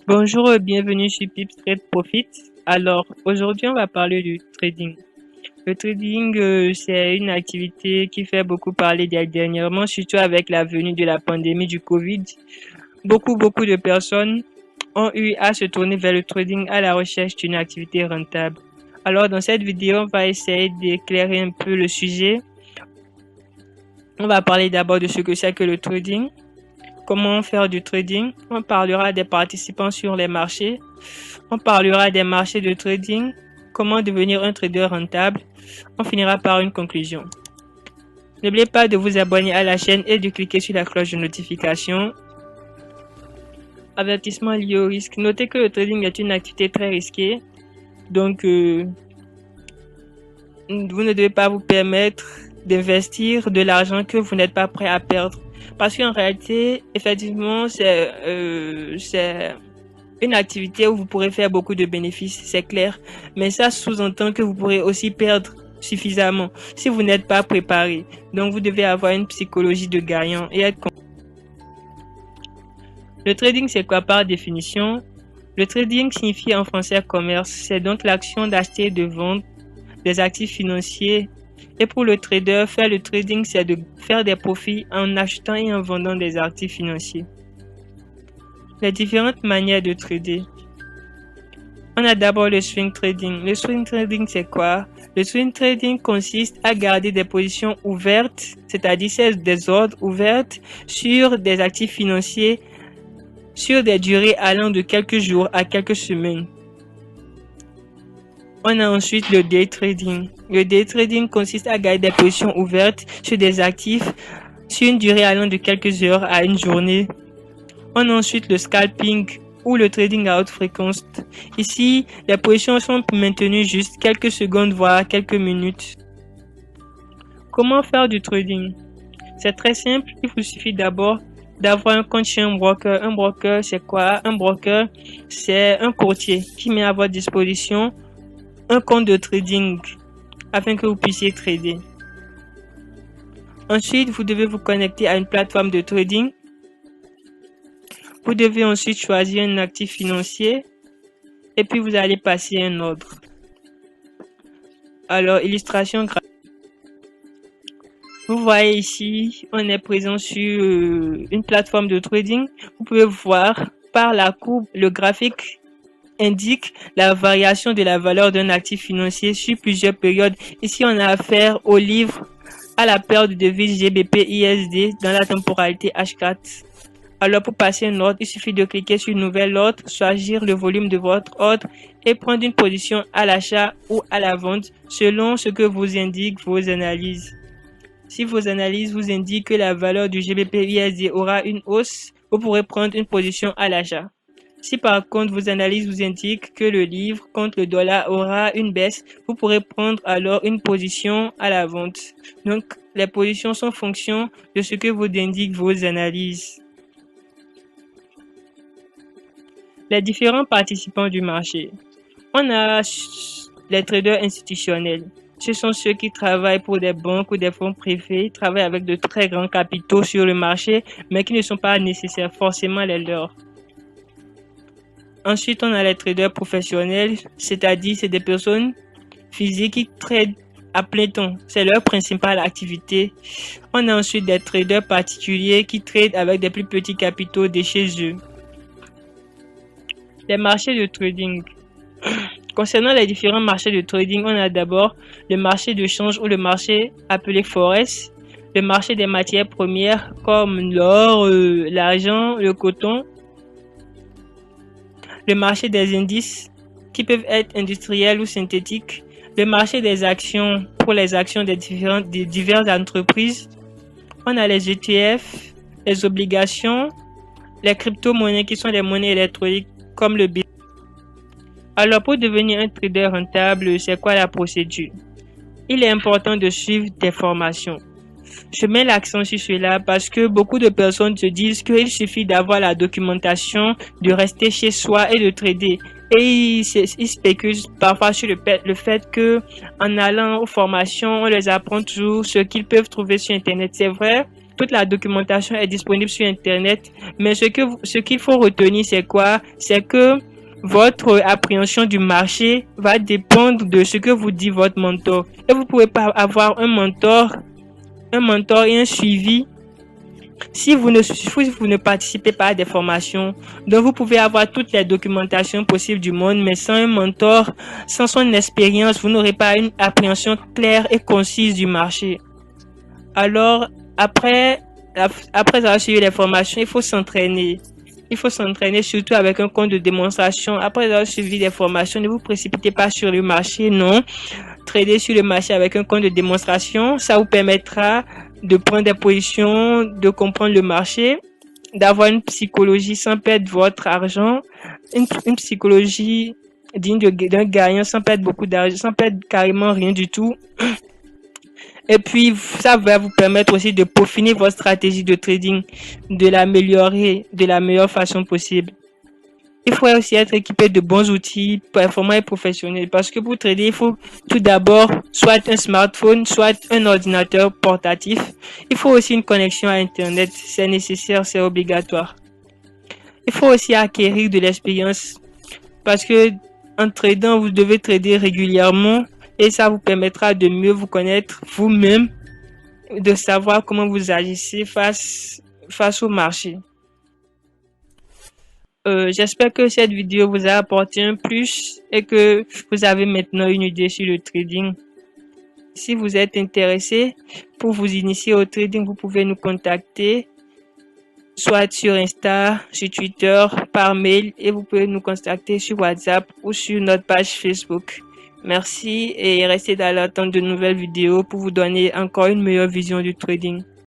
Bonjour et bienvenue sur Pips Trade Profit. Alors, aujourd'hui, on va parler du trading. Le trading, c'est une activité qui fait beaucoup parler dernièrement, surtout avec la venue de la pandémie du Covid. Beaucoup de personnes ont eu à se tourner vers le trading à la recherche d'une activité rentable. Alors, dans cette vidéo, on va essayer d'éclairer un peu le sujet. On va parler d'abord de ce que c'est que le trading. Comment faire du trading. On parlera des participants sur les marchés. On parlera des marchés de trading, comment devenir un trader rentable. On finira par une conclusion. N'oubliez pas de vous abonner à la chaîne et de cliquer sur la cloche de notification. Avertissement lié au risque. Notez que le trading est une activité très risquée. Donc, vous ne devez pas vous permettre d'investir de l'argent que vous n'êtes pas prêt à perdre. Parce qu'en réalité, effectivement, c'est une activité où vous pourrez faire beaucoup de bénéfices, c'est clair. Mais ça sous-entend que vous pourrez aussi perdre suffisamment si vous n'êtes pas préparé. Donc, vous devez avoir une psychologie de gagnant et être... Le trading, c'est quoi par définition? Le trading signifie en français commerce. C'est donc l'action d'acheter et de vendre des actifs financiers. Et pour le trader, faire le trading, c'est de faire des profits en achetant et en vendant des actifs financiers. Les différentes manières de trader. On a d'abord le swing trading. Le swing trading, c'est quoi? Le swing trading consiste à garder des positions ouvertes, c'est-à-dire des ordres ouvertes sur des actifs financiers sur des durées allant de quelques jours à quelques semaines. On a ensuite le day trading. Le day trading consiste à garder des positions ouvertes sur des actifs sur une durée allant de quelques heures à une journée. On a ensuite le scalping ou le trading à haute fréquence. Ici, les positions sont maintenues juste quelques secondes voire quelques minutes. Comment faire du trading? C'est très simple, il vous suffit d'abord d'avoir un compte chez un broker. Un broker, c'est quoi? Un broker, c'est un courtier qui met à votre disposition un compte de trading afin que vous puissiez trader. Ensuite, vous devez vous connecter à une plateforme de trading. Vous devez ensuite choisir un actif financier et puis vous allez passer un ordre. Alors, illustration graphique. Vous voyez ici, on est présent sur une plateforme de trading. Vous pouvez voir par la courbe, le graphique indique la variation de la valeur d'un actif financier sur plusieurs périodes. Ici, on a affaire au livre à la paire de devises GBP/USD dans la temporalité H4. Alors, pour passer un ordre, il suffit de cliquer sur Nouvel ordre, choisir le volume de votre ordre et prendre une position à l'achat ou à la vente selon ce que vous indiquent vos analyses. Si vos analyses vous indiquent que la valeur du GBP/USD aura une hausse, vous pourrez prendre une position à l'achat. Si par contre vos analyses vous indiquent que le livre contre le dollar aura une baisse, vous pourrez prendre alors une position à la vente. Donc, les positions sont en fonction de ce que vous indiquent vos analyses. Les différents participants du marché. On a les traders institutionnels. Ce sont ceux qui travaillent pour des banques ou des fonds privés, travaillent avec de très grands capitaux sur le marché, mais qui ne sont pas nécessaires forcément les leurs. Ensuite, on a les traders professionnels, c'est-à-dire c'est des personnes physiques qui tradent à plein temps. C'est leur principale activité. On a ensuite des traders particuliers qui tradent avec des plus petits capitaux de chez eux. Les marchés de trading. Concernant les différents marchés de trading, on a d'abord le marché de change ou le marché appelé Forex, le marché des matières premières comme l'or, l'argent, le coton, le marché des indices qui peuvent être industriels ou synthétiques, le marché des actions pour les actions des diverses entreprises, on a les ETF, les obligations, les crypto-monnaies qui sont des monnaies électroniques comme le Bitcoin. Alors, pour devenir un trader rentable, c'est quoi la procédure? Il est important de suivre des formations. Je mets l'accent sur cela parce que beaucoup de personnes se disent qu'il suffit d'avoir la documentation, de rester chez soi et de trader. Et ils spéculent parfois sur le fait qu'en allant aux formations, on les apprend toujours ce qu'ils peuvent trouver sur Internet. C'est vrai, toute la documentation est disponible sur Internet. Mais ce qu'il faut retenir, c'est quoi? C'est que votre appréhension du marché va dépendre de ce que vous dit votre mentor. Et vous pouvez pas avoir un mentor et un suivi si vous ne participez pas à des formations. Donc vous pouvez avoir toutes les documentations possibles du monde, mais sans un mentor, sans son expérience, vous n'aurez pas une appréhension claire et concise du marché. Alors, après avoir suivi les formations, il faut s'entraîner. Il faut s'entraîner surtout avec un compte de démonstration. Après avoir suivi les formations, ne vous précipitez pas sur le marché, non. Trader sur le marché avec un compte de démonstration, ça vous permettra de prendre des positions, de comprendre le marché, d'avoir une psychologie sans perdre votre argent, une psychologie digne d'un gagnant sans perdre beaucoup d'argent, sans perdre carrément rien du tout. Et puis, ça va vous permettre aussi de peaufiner votre stratégie de trading, de l'améliorer de la meilleure façon possible. Il faut aussi être équipé de bons outils performants et professionnels parce que pour trader, il faut tout d'abord soit un smartphone, soit un ordinateur portatif. Il faut aussi une connexion à Internet, c'est nécessaire, c'est obligatoire. Il faut aussi acquérir de l'expérience parce que en tradant, vous devez trader régulièrement et ça vous permettra de mieux vous connaître vous-même, de savoir comment vous agissez face au marché. J'espère que cette vidéo vous a apporté un plus et que vous avez maintenant une idée sur le trading. Si vous êtes intéressé pour vous initier au trading, vous pouvez nous contacter soit sur Insta, sur Twitter, par mail et vous pouvez nous contacter sur WhatsApp ou sur notre page Facebook. Merci et restez dans l'attente de nouvelles vidéos pour vous donner encore une meilleure vision du trading.